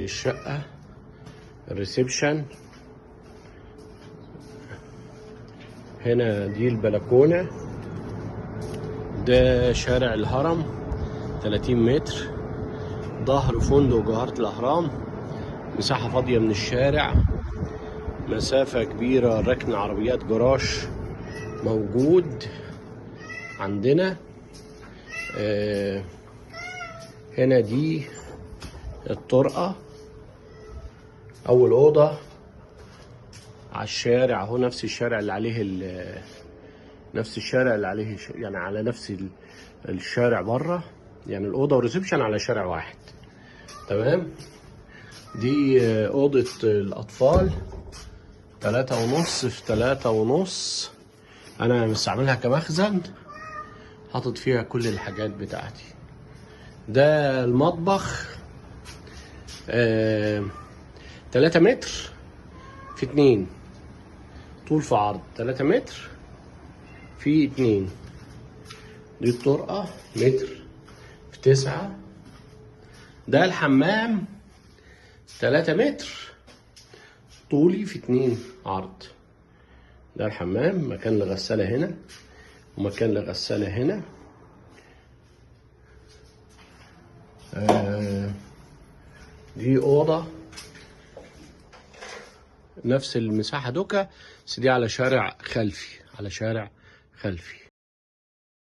الشقة، الريسبشن. هنا دي البلكونة. ده شارع الهرم 30 متر، ظهر فندق جوهرة الأهرام. مساحة فاضية من الشارع، مسافة كبيرة، ركن عربيات جراج موجود عندنا. هنا دي الطرقة، أول أوضة على الشارع اهو، نفس الشارع اللي عليه يعني على نفس الشارع بره، يعني الأوضة والريسبشن على شارع واحد. تمام. دي أوضة الأطفال 3.5 في 3.5. أنا مستعملها كمخزن، حاطط فيها كل الحاجات بتاعتي. ده المطبخ 3 متر في 2، طول في عرض 3 متر في 2. دي الطرقة متر في 9. ده الحمام 3 متر طولي في 2 عرض. ده الحمام، مكان للغسالة هنا ومكان للغسالة هنا. دي أوضة نفس المساحة دوكا، بس دي على شارع خلفي،